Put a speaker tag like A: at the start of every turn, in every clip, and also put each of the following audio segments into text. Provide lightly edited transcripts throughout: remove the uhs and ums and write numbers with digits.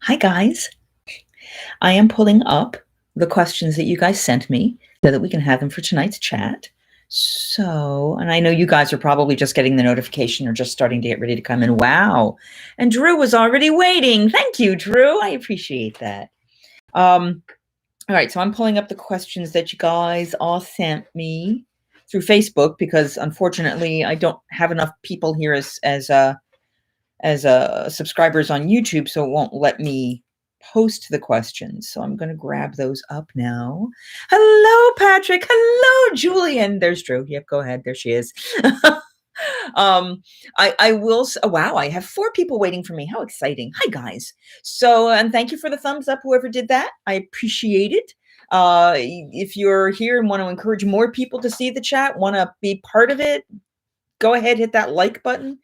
A: Hi, guys. I am pulling up the questions that you guys sent me so that we can have them for tonight's chat. So, and I know you guys are probably just getting the notification or just starting to get ready to come in. Wow. And Drew was already waiting. Thank you, Drew. I appreciate that. All right. So I'm pulling up the questions that you guys all sent me through Facebook because unfortunately I don't have enough people here as subscribers on YouTube, so it won't let me post the questions. So I'm going to grab those up now. Hello, Patrick. Hello, Julian. There's Drew. Yep, go ahead. There she is. I will. Oh, wow, I have 4 people waiting for me. How exciting. Hi, guys. So, and thank you for the thumbs up, whoever did that. I appreciate it. If you're here and want to encourage more people to see the chat, want to be part of it, go ahead, hit that like button.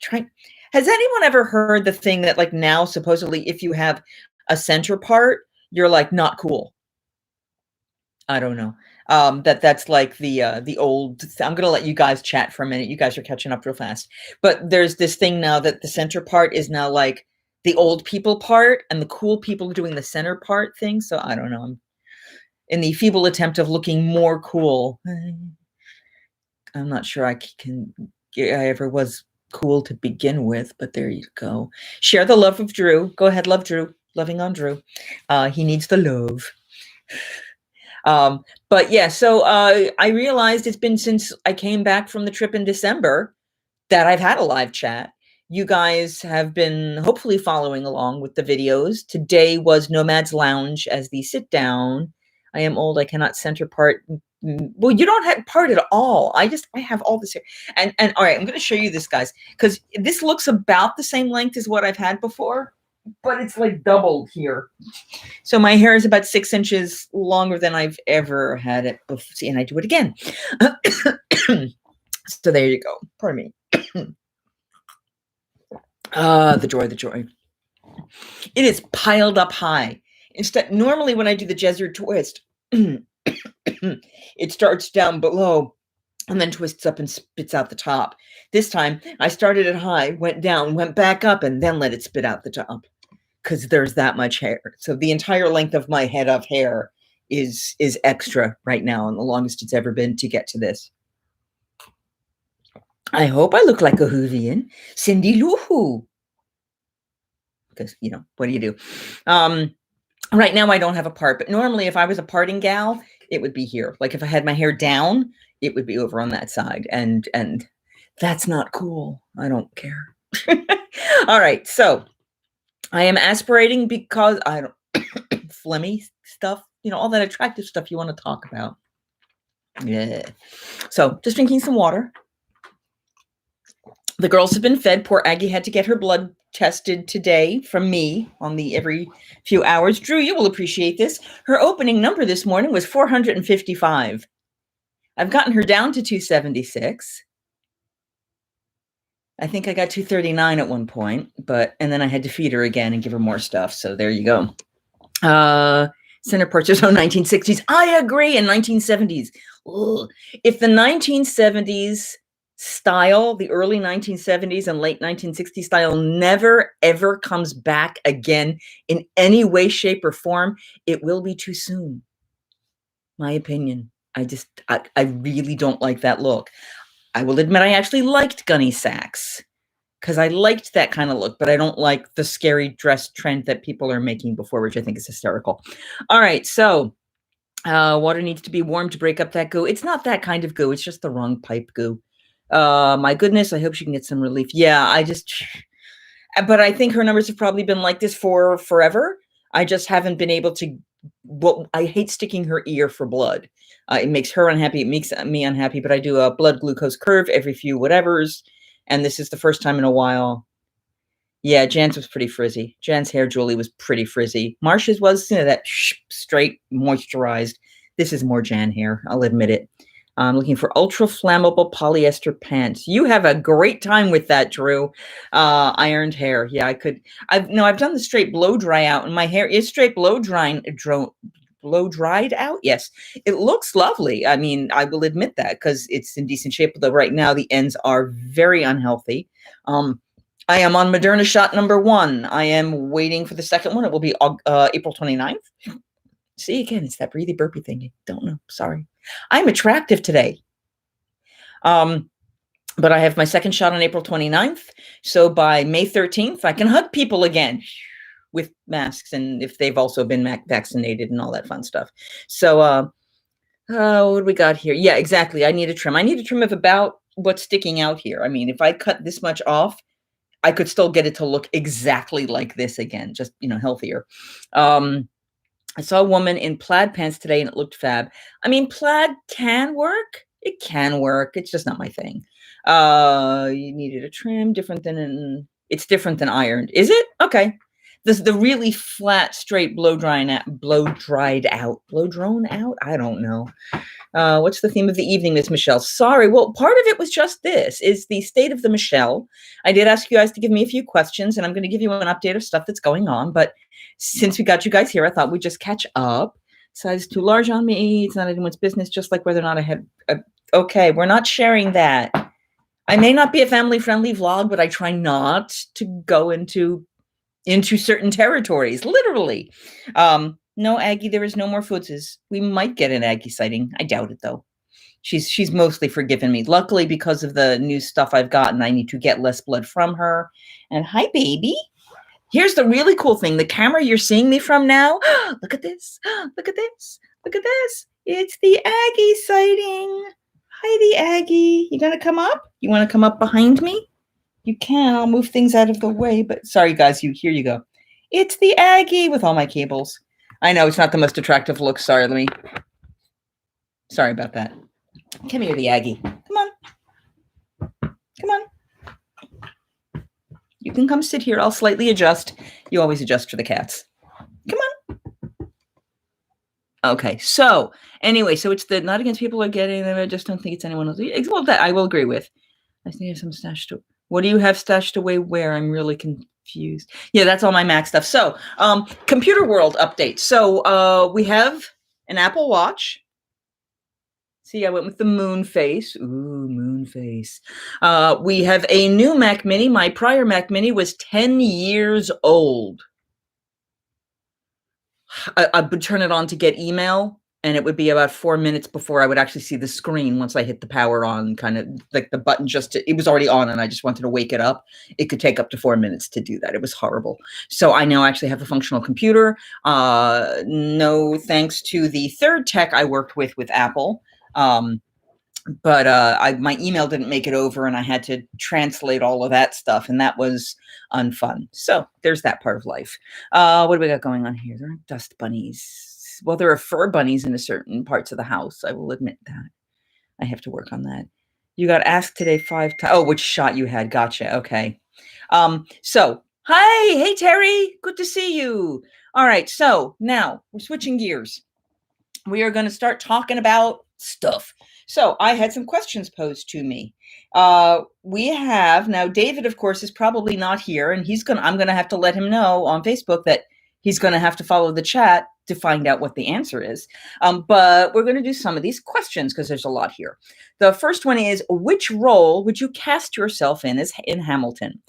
A: Has anyone ever heard the thing that like now supposedly if you have a center part, you're like not cool? I don't know. That's like the old. I'm gonna let you guys chat for a minute. You guys are catching up real fast. But there's this thing now that the center part is now like the old people part, and the cool people are doing the center part thing. So I don't know. I'm in the feeble attempt of looking more cool. I'm not sure I ever was cool to begin with, but there you go. Share the love of Drew. Go ahead, love Drew. Loving on Drew. He needs the love. But yeah, so I realized it's been since I came back from the trip in December that I've had a live chat. You guys have been hopefully following along with the videos. Today was Nomad's Lounge as the sit down. I am old. I cannot center part. Well, you don't have part at all. I have all this here. And all right, I'm going to show you this, guys, because this looks about the same length as what I've had before, but it's like doubled here. So my hair is about 6 inches longer than I've ever had it before. See, and I do it again. So there you go. Pardon me. The joy, the joy. It is piled up high. Normally when I do the Jesuit twist, it starts down below and then twists up and spits out the top. This time I started it high, went down, went back up, and then let it spit out the top because there's that much hair. So the entire length of my head of hair is extra right now, and the longest it's ever been to get to this. I hope I look like a Whovian. Cindy Lou Who. Because, what do you do? Right now I don't have a part, but normally if I was a parting gal, it would be here. Like if I had my hair down, it would be over on that side. And that's not cool. I don't care. All right. So I am aspirating because I don't phlegmy stuff, all that attractive stuff you want to talk about. Yeah. So just drinking some water. The girls have been fed. Poor Aggie had to get her blood tested today from me on the every few hours. Drew, you will appreciate this. Her opening number this morning was 455. I've gotten her down to 276. I think I got 239 at one point, and then I had to feed her again and give her more stuff. So there you go. Center parts are 1960s. I agree. In 1970s. Ugh. If the 1970s style, the early 1970s and late 1960s style never ever comes back again in any way, shape, or form, it will be too soon. My opinion. I really don't like that look. I will admit I actually liked Gunny Sacks because I liked that kind of look, but I don't like the scary dress trend that people are making before, which I think is hysterical. All right, so water needs to be warm to break up that goo. It's not that kind of goo. It's just the wrong pipe goo. My goodness, I hope she can get some relief. Yeah, but I think her numbers have probably been like this for forever. I just haven't been able to, I hate sticking her ear for blood. It makes her unhappy. It makes me unhappy, but I do a blood glucose curve every few whatevers. And this is the first time in a while. Yeah, Jan's was pretty frizzy. Jan's hair, Julie, was pretty frizzy. Marsha's was, that straight, moisturized. This is more Jan hair. I'll admit it. I'm looking for ultra flammable polyester pants. You have a great time with that, Drew. Ironed hair. Yeah, I've done the straight blow dry out, and my hair is straight blow dried out. Yes, it looks lovely. I mean, I will admit that because it's in decent shape, although right now the ends are very unhealthy. I am on Moderna shot number 1. I am waiting for the second one. It will be April 29th. See, again, it's that breathy burpy thing. I don't know. Sorry. I'm attractive today. But I have my second shot on April 29th. So by May 13th, I can hug people again with masks, and if they've also been vaccinated and all that fun stuff. So what do we got here? Yeah, exactly. I need a trim. I need a trim of about what's sticking out here. I mean, if I cut this much off, I could still get it to look exactly like this again, just, healthier. I saw a woman in plaid pants today and it looked fab. I mean, plaid can work. It can work. It's just not my thing. You needed a trim it's different than ironed. Is it? Okay. The really flat, straight blow drawn out. I don't know. What's the theme of the evening, Miss Michele? Sorry. Well, part of it was just this, is the state of the Michele. I did ask you guys to give me a few questions, and I'm going to give you an update of stuff that's going on. But since we got you guys here, I thought we'd just catch up. Size too large on me. It's not anyone's business, just like whether or not I had... okay, we're not sharing that. I may not be a family-friendly vlog, but I try not to go into certain territories, literally. No, Aggie, there is no more foodses. We might get an Aggie sighting. I doubt it, though. She's mostly forgiven me. Luckily, because of the new stuff I've gotten, I need to get less blood from her. And hi, baby. Here's the really cool thing. The camera you're seeing me from now, look at this. Look at this. Look at this. It's the Aggie sighting. Hi, the Aggie. You gonna come up? You want to come up behind me? You can. I'll move things out of the way, but sorry, guys. Here you go. It's the Aggie with all my cables. I know it's not the most attractive look. Sorry, sorry about that. Come here, the Aggie. Come on. Come on. You can come sit here. I'll slightly adjust. You always adjust for the cats. Come on. Okay. So anyway, so it's the not against people are getting them. I just don't think it's anyone else. Well, that I will agree with. I think I have some stashed away. What do you have stashed away where? I'm really confused. Yeah, that's all my Mac stuff. So computer world update. So we have an Apple Watch. See, I went with the moon face. Ooh, moon face. We have a new Mac Mini. My prior Mac Mini was 10 years old. I would turn it on to get email, and it would be about 4 minutes before I would actually see the screen once I hit the power on, kind of like the button it was already on and I just wanted to wake it up. It could take up to 4 minutes to do that. It was horrible. So I now actually have a functional computer. No thanks to the third tech I worked with Apple. But my email didn't make it over and I had to translate all of that stuff, and that was unfun. So there's that part of life. What do we got going on here? There aren't dust bunnies. Well, there are fur bunnies in certain parts of the house. I will admit that. I have to work on that. You got asked today 5 times. Oh, which shot you had. Gotcha. Okay. So, hi. Hey, Terry. Good to see you. All right. So now we're switching gears. We are going to start talking about stuff. So I had some questions posed to me. We have now David, of course, is probably not here, and I'm going to have to let him know on Facebook that he's going to have to follow the chat to find out what the answer is. But we're going to do some of these questions because there's a lot here. The first one is, which role would you cast yourself in Hamilton?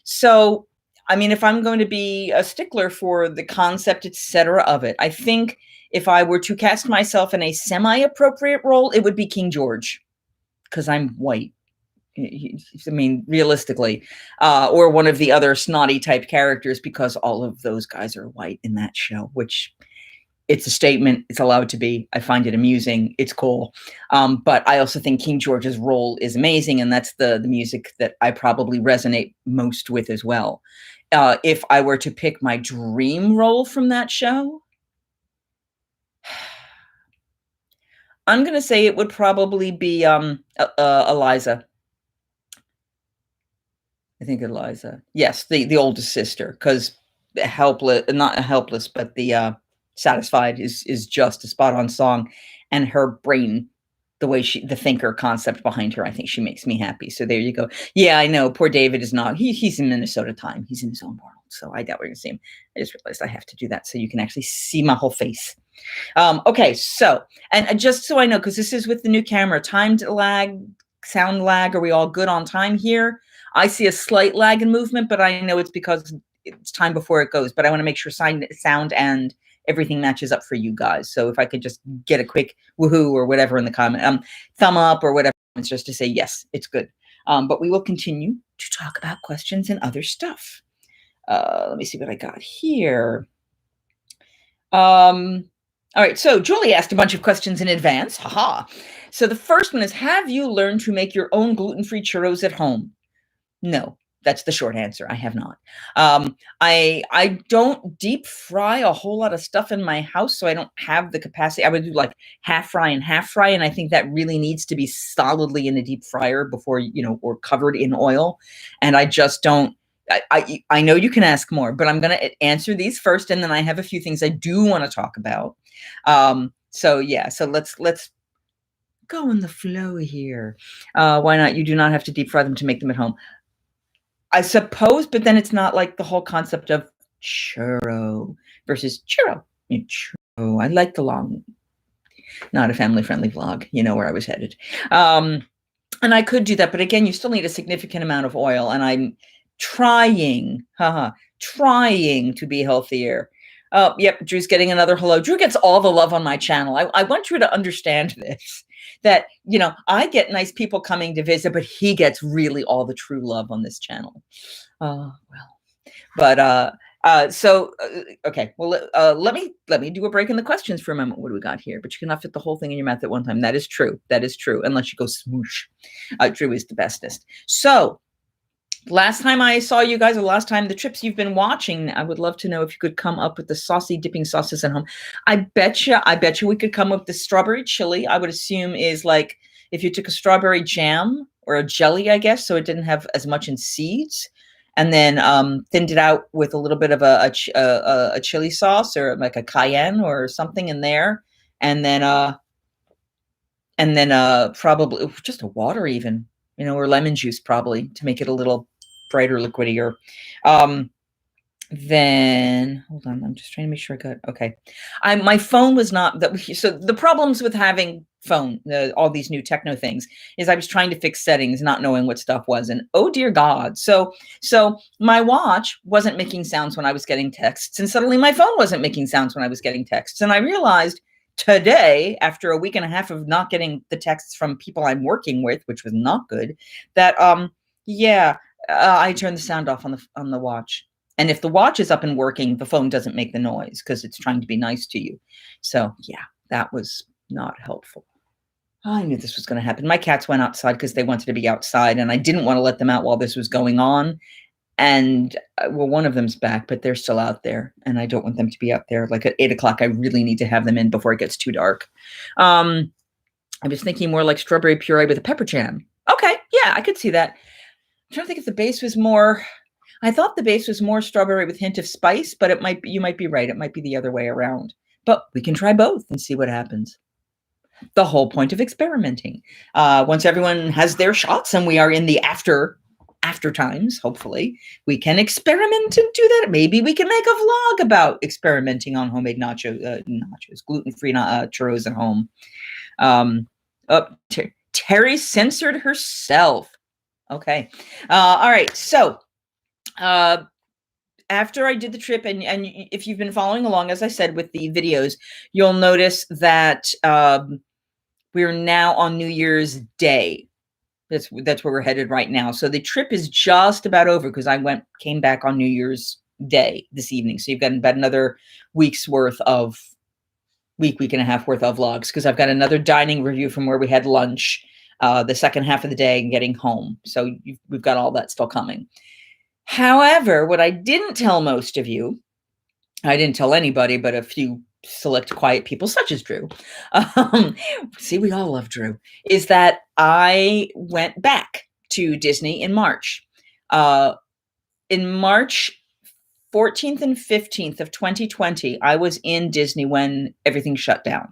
A: So, I mean, if I'm going to be a stickler for the concept, etc. of it, I think if I were to cast myself in a semi-appropriate role, it would be King George, because I'm white. I mean, realistically, or one of the other snotty type characters, because all of those guys are white in that show, which it's a statement. It's allowed to be. I find it amusing. It's cool. But I also think King George's role is amazing, and that's the music that I probably resonate most with as well. If I were to pick my dream role from that show, I'm going to say it would probably be Eliza. I think Eliza. Yes, the oldest sister, because not helpless, but the satisfied is just a spot on song, and her brain, the way the thinker concept behind her, I think she makes me happy. So there you go. Yeah, I know. Poor David is not. He's in Minnesota time. He's in his own world. So I doubt we're going to see him. I just realized I have to do that so you can actually see my whole face. Okay, so, and just so I know, because this is with the new camera, timed lag, sound lag, are we all good on time here? I see a slight lag in movement, but I know it's because it's time before it goes. But I want to make sure sound and everything matches up for you guys. So if I could just get a quick woohoo or whatever in the comment, thumb up or whatever, it's just to say, yes, it's good. But we will continue to talk about questions and other stuff. Let me see what I got here. All right, so Julie asked a bunch of questions in advance. Haha. So the first one is, have you learned to make your own gluten-free churros at home? No, that's the short answer. I have not. I don't deep fry a whole lot of stuff in my house, so I don't have the capacity. I would do like half fry, and I think that really needs to be solidly in a deep fryer before, or covered in oil. And I just don't. I know you can ask more, but I'm going to answer these first, and then I have a few things I do want to talk about. So let's go in the flow here. Why not? You do not have to deep fry them to make them at home, I suppose, but then it's not like the whole concept of churro versus churro. Churro. I like the long, not a family-friendly vlog. You know where I was headed. And I could do that, but again, you still need a significant amount of oil, and I'm trying to be healthier. Oh, yep, Drew's getting another hello. Drew gets all the love on my channel. I want Drew to understand this, that, I get nice people coming to visit, but he gets really all the true love on this channel. Okay. Well, let me do a break in the questions for a moment. What do we got here? But you cannot fit the whole thing in your mouth at one time. That is true. Unless you go smoosh. Drew is the bestest. So, last time I saw you guys, or last time the trips you've been watching, I would love to know if you could come up with the saucy dipping sauces at home. I bet you we could come up with the strawberry chili. I would assume is like if you took a strawberry jam or a jelly, I guess, so it didn't have as much in seeds, and then thinned it out with a little bit of a chili sauce or like a cayenne or something in there, and then probably just a water even. Or lemon juice probably to make it a little brighter, liquidier. Then hold on, I'm just trying to make sure I got okay. My phone was not that. So the problems with having all these new techno things is I was trying to fix settings, not knowing what stuff was, and oh dear God. So my watch wasn't making sounds when I was getting texts, and suddenly my phone wasn't making sounds when I was getting texts, and I realized today, after a week and a half of not getting the texts from people I'm working with, which was not good, that I turned the sound off on the watch. And if the watch is up and working, the phone doesn't make the noise because it's trying to be nice to you. So yeah, that was not helpful. I knew this was going to happen. My cats went outside because they wanted to be outside, and I didn't want to let them out while this was going on. And one of them's back, but they're still out there, and I don't want them to be out there. Like at 8 o'clock, I really need to have them in before it gets too dark. I was thinking more like strawberry puree with a pepper jam. Okay, yeah, I could see that. I'm trying to think if the base was more. I thought the base was more strawberry with a hint of spice, but you might be right. It might be the other way around. But we can try both and see what happens. The whole point of experimenting. Once everyone has their shots and we are in the after times, hopefully, we can experiment and do that. Maybe we can make a vlog about experimenting on homemade nachos, gluten-free churros at home. Terry censored herself. Okay. All right. So after I did the trip, and if you've been following along, as I said, with the videos, you'll notice that we're now on New Year's Day. That's where we're headed right now. So the trip is just about over because I came back on New Year's Day this evening. So you've got about another week and a half worth of vlogs, because I've got another dining review from where we had lunch the second half of the day and getting home. So we've got all that still coming. However, what I didn't tell most of you, I didn't tell anybody but a few select quiet people such as Drew. See, we all love Drew. Is that I went back to Disney in March. In March 14th and 15th of 2020, I was in Disney when everything shut down.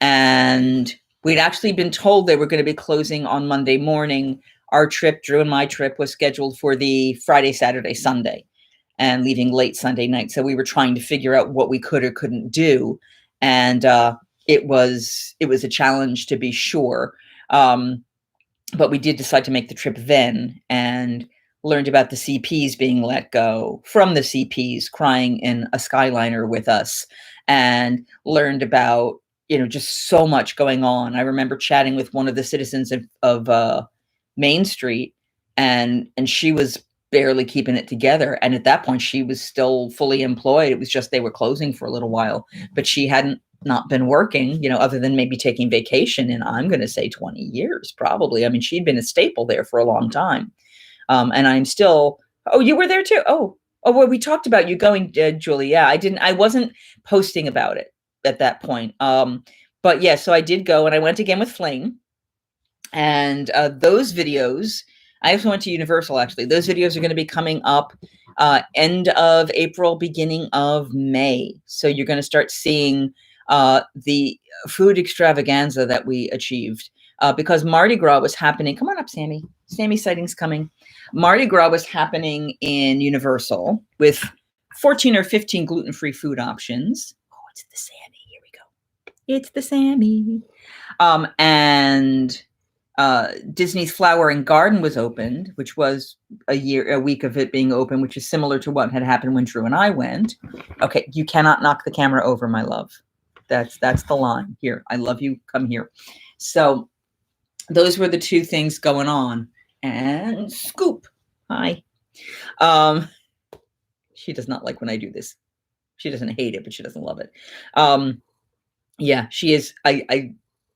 A: And we'd actually been told they were going to be closing on Monday morning. Our trip, Drew and my trip, was scheduled for the Friday, Saturday, Sunday, and leaving late Sunday night. So we were trying to figure out what we could or couldn't do. And it was a challenge, to be sure. but we did decide to make the trip then, and learned about the CPs being let go, from the CPs crying in a Skyliner with us, and learned about, just so much going on. I remember chatting with one of the citizens of Main Street, and she was barely keeping it together. And at that point, she was still fully employed. It was just they were closing for a little while, but she hadn't not been working, other than maybe taking vacation in, I'm going to say 20 years, probably. I mean, she'd been a staple there for a long time. And I'm still, oh, you were there too. Well, we talked about you going, Julie. Yeah, I wasn't posting about it at that point. But yeah, so I did go, and I went again with Flame, and those videos, I also went to Universal, actually. Those videos are going to be coming up end of April, beginning of May. So you're going to start seeing the food extravaganza that we achieved, because Mardi Gras was happening. Come on up, Sammy. Sammy Sighting's coming. Mardi Gras was happening in Universal with 14 or 15 gluten-free food options. Oh, it's the Sammy. Here we go. It's the Sammy. And Disney's Flower and Garden was opened, which was a week of it being open, which is similar to what had happened when Drew and I went. Okay, you cannot knock the camera over, my love. That's the line. Here, I love you. Come here. So those were the two things going on. And Scoop, hi. She does not like when I do this. She doesn't hate it, but she doesn't love it. Yeah, she is.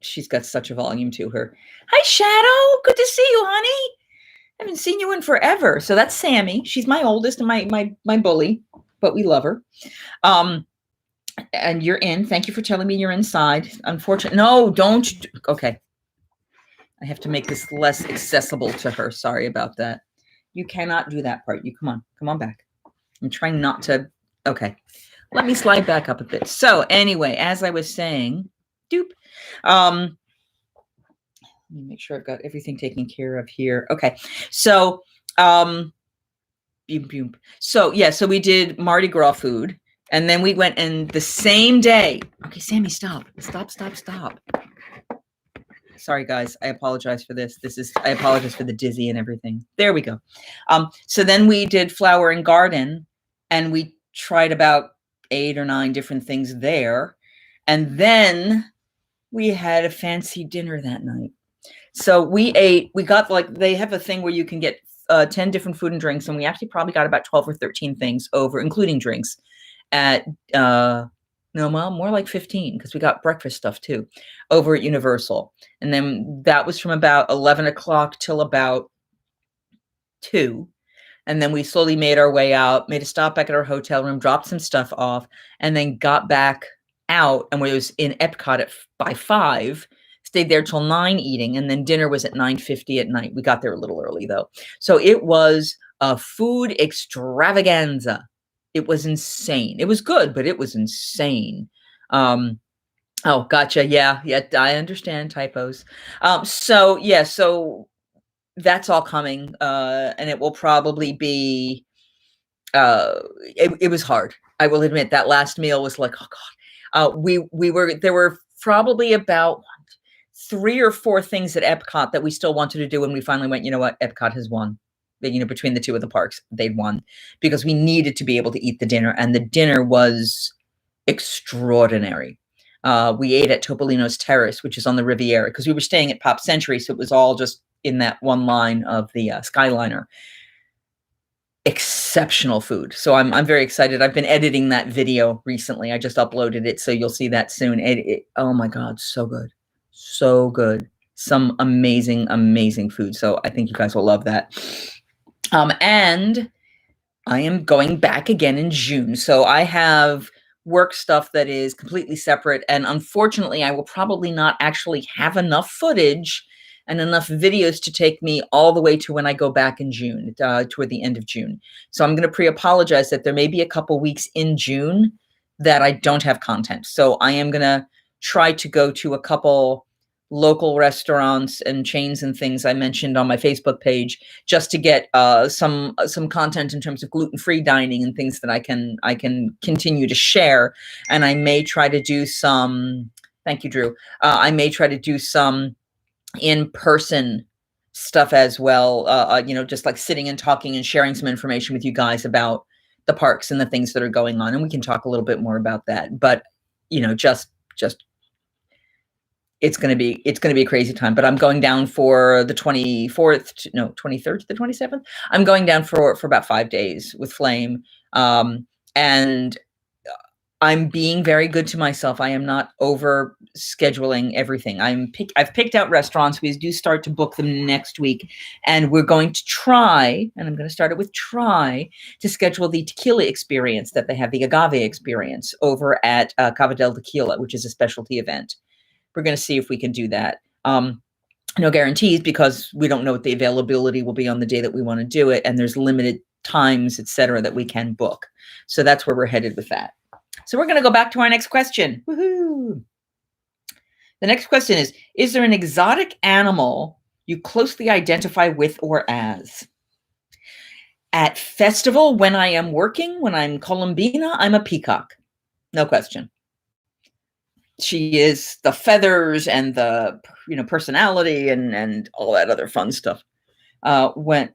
A: She's got such a volume to her. Hi, Shadow. Good to see you, honey. I haven't seen you in forever. So that's Sammy. She's my oldest and my bully, but we love her. And you're in. Thank you for telling me you're inside. Unfortunately, no, don't. Okay. I have to make this less accessible to her. Sorry about that. You cannot do that part. You come on back. I'm trying not to. Okay. Let me slide back up a bit. So anyway, as I was saying, doop. Let me make sure I've got everything taken care of here. Okay. So, so yeah, so we did Mardi Gras food, and then we went in the same day. Okay, Sammy, stop. Sorry, guys. I apologize for this. I apologize for the dizzy and everything. There we go. So then we did Flower and Garden, and we tried about 8 or 9 different things there. And then we had a fancy dinner that night. So we got, like, they have a thing where you can get 10 different food and drinks. And we actually probably got about 12 or 13 things over, including drinks, at, no, well, more like 15, because we got breakfast stuff too, over at Universal. And then that was from about 11 o'clock till about 2. And then we slowly made our way out, made a stop back at our hotel room, dropped some stuff off, and then got back out. And we was in Epcot by 5, stayed there till 9 eating. And then dinner was at 9:50 at night. We got there a little early though. So it was a food extravaganza. It was insane. It was good, but it was insane. Oh, gotcha. Yeah, I understand typos. So yeah, so that's all coming, and it will probably be. It was hard. I will admit that last meal was like, oh God. There were probably about 3 or 4 things at Epcot that we still wanted to do, and we finally went, you know what, Epcot has won. Between the 2 of the parks, they'd won, because we needed to be able to eat the dinner, and the dinner was extraordinary. We ate at Topolino's Terrace, which is on the Riviera, because we were staying at Pop Century, so it was all just in that one line of the Skyliner. Exceptional food. So I'm very excited. I've been editing that video recently. I just uploaded it, so you'll see that soon. Oh my God, so good. So good. Some amazing food. So I think you guys will love that. And I am going back again in June. So I have work stuff that is completely separate. And unfortunately, I will probably not actually have enough footage and enough videos to take me all the way to when I go back in June, toward the end of June. So I'm going to pre-apologize that there may be a couple weeks in June that I don't have content. So I am going to try to go to a couple local restaurants and chains and things I mentioned on my Facebook page, just to get some content in terms of gluten-free dining and things that I can continue to share. And I may try to do some, thank you, Drew. I may try to do some in-person stuff as well, you know, just like sitting and talking and sharing some information with you guys about the parks and the things that are going on. And we can talk a little bit more about that. But, you know, just it's going to be a crazy time. But I'm going down for the 23rd to the 27th. I'm going down for about 5 days with Flame. And I'm being very good to myself. I am not over scheduling everything. I've picked out restaurants. We do start to book them next week, and we're going to try, and I'm going to start it with try to schedule the tequila experience that they have, the agave experience over at Cava del Tequila, which is a specialty event. We're going to see if we can do that. No guarantees, because we don't know what the availability will be on the day that we want to do it, and there's limited times, etc., that we can book. So that's where we're headed with that. So we're going to go back to our next question. Woohoo! The next question is there an exotic animal you closely identify with or as? At festival, when I am working, when I'm Colombina, I'm a peacock. No question. She is the feathers and the, you know, personality and all that other fun stuff. The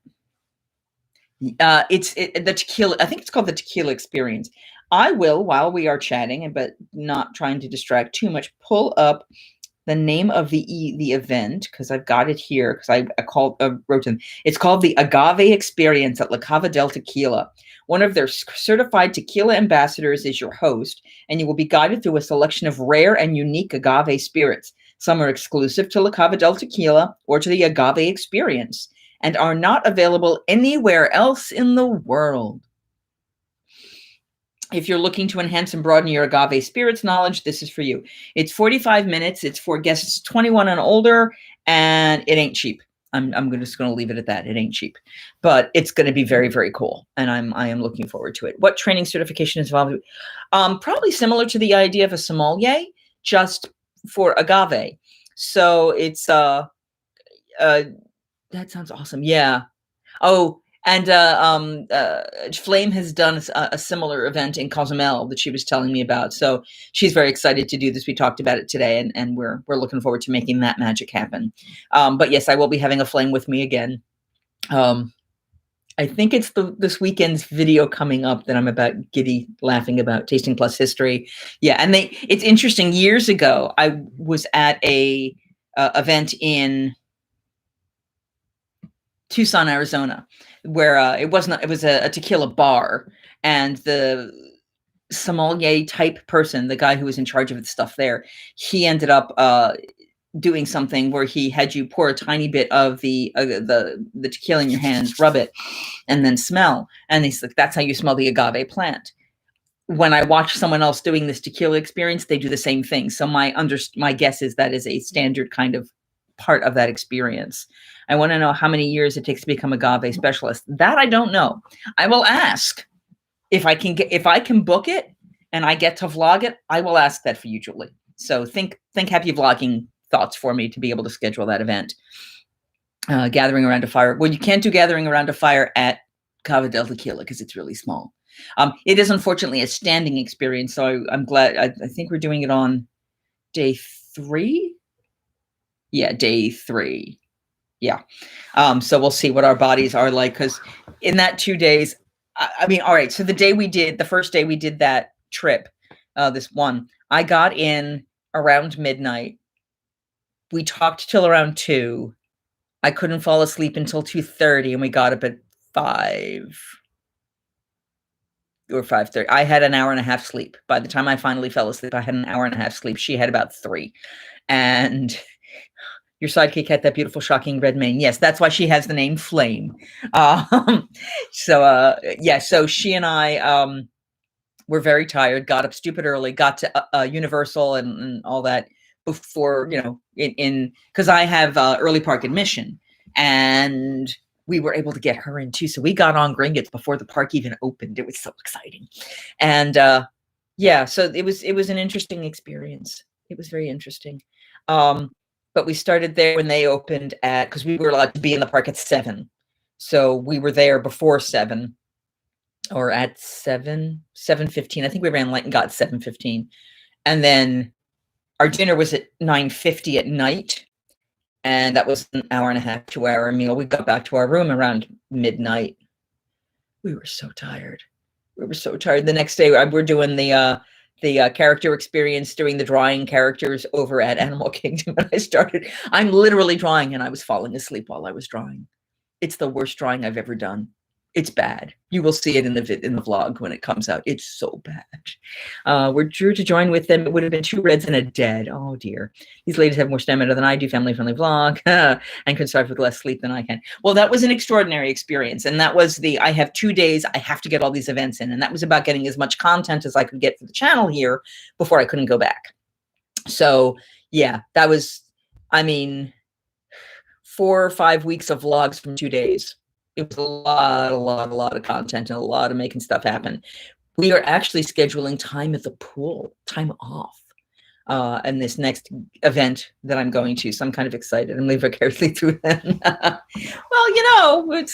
A: tequila, I think it's called the tequila experience. I will, while we are chatting, but not trying to distract too much, pull up the name of the event, because I've got it here, because I wrote them. It's called the Agave Experience at La Cava del Tequila. One of their certified tequila ambassadors is your host, and you will be guided through a selection of rare and unique agave spirits. Some are exclusive to La Cava del Tequila or to the Agave Experience, and are not available anywhere else in the world. If you're looking to enhance and broaden your agave spirits knowledge, this is for you. It's 45 minutes. It's for guests 21 and older, and it ain't cheap. I'm just going to leave it at that. It ain't cheap, but it's going to be very, very cool, and I am looking forward to it. What training certification is involved? Probably similar to the idea of a sommelier, just for agave. So it's that sounds awesome. Yeah. Oh. And Flame has done a similar event in Cozumel that she was telling me about. So she's very excited to do this. We talked about it today, and we're looking forward to making that magic happen. But yes, I will be having a Flame with me again. I think it's this weekend's video coming up that I'm about giddy laughing about, Tasting Plus History. Yeah, and it's interesting. Years ago, I was at a event in Tucson, Arizona, where it was a tequila bar, and the sommelier type person, the guy who was in charge of the stuff there, he ended up doing something where he had you pour a tiny bit of the tequila in your hands, rub it, and then smell. And he's like, that's how you smell the agave plant. When I watch someone else doing this tequila experience, they do the same thing. So my guess is that is a standard kind of part of that experience. I want to know how many years it takes to become agave specialist. That I don't know. I will ask if I can book it and I get to vlog it. I will ask that for you, Julie. So think happy vlogging thoughts for me to be able to schedule that event. Gathering around a fire. Well, you can't do gathering around a fire at Cava del Tequila because it's really small. It is unfortunately a standing experience. So I'm glad. I think we're doing it on day 3. Yeah, day 3. Yeah. So we'll see what our bodies are like, because in that 2 days, I mean, all right. So the first day we did that trip, this one, I got in around midnight. We talked till around 2. I couldn't fall asleep until 2:30, and we got up at 5 or 5:30. I had an hour and a half sleep. By the time I finally fell asleep, I had an hour and a half sleep. She had about 3. And your sidekick had that beautiful, shocking red mane. Yes, that's why she has the name Flame. So she and I were very tired, got up stupid early, got to Universal and all that before, because I have early park admission, and we were able to get her in too. So we got on Gringotts before the park even opened. It was so exciting. And so it was an interesting experience. It was very interesting. But we started there when they opened because we were allowed to be in the park at 7. So we were there before 7 or at 7:15. I think we ran late and got 7:15. And then our dinner was at 9:50 at night. And that was an hour and a half, 2-hour meal. We got back to our room around midnight. We were so tired. We were so tired. The next day, we're doing the character experience, doing the drawing characters over at Animal Kingdom. And I'm literally drawing, and I was falling asleep while I was drawing. It's the worst drawing I've ever done. It's bad. You will see it in the vlog when it comes out. It's so bad. We're due to join with them. It would have been 2 reds and a dead. Oh dear. These ladies have more stamina than I do. Family friendly vlog and can survive with less sleep than I can. Well, that was an extraordinary experience. And that was I have 2 days. I have to get all these events in. And that was about getting as much content as I could get for the channel here before I couldn't go back. So yeah, that was, I mean, 4 or 5 weeks of vlogs from 2 days. It was a lot of content and a lot of making stuff happen. We are actually scheduling time at the pool, time off, and this next event that I'm going to. So I'm kind of excited. I'm living vicariously through them. Well, you know,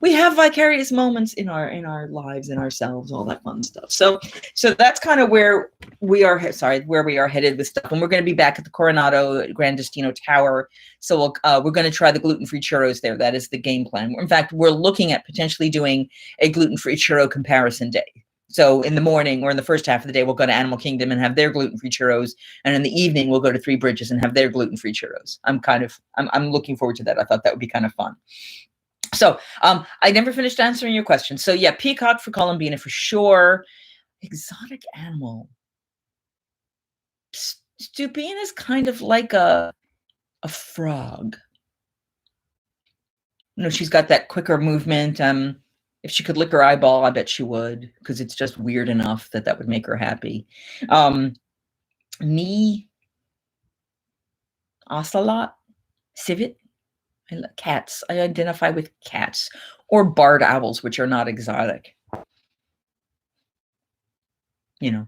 A: we have vicarious moments in our lives, in ourselves, all that fun stuff. So that's kind of where we are. Where we are headed with stuff. And we're going to be back at the Coronado Gran Destino Tower. So we're going to try the gluten-free churros there. That is the game plan. In fact, we're looking at potentially doing a gluten-free churro comparison day. So in the morning or in the first half of the day, we'll go to Animal Kingdom and have their gluten-free churros. And in the evening, we'll go to Three Bridges and have their gluten-free churros. I'm looking forward to that. I thought that would be kind of fun. So I never finished answering your question. So yeah, peacock for Columbina for sure. Exotic animal. Stupine is kind of like a frog. You know, she's got that quicker movement. If she could lick her eyeball, I bet she would, because it's just weird enough that would make her happy. Me, ocelot, civet, I love cats. I identify with cats or barred owls, which are not exotic. You know,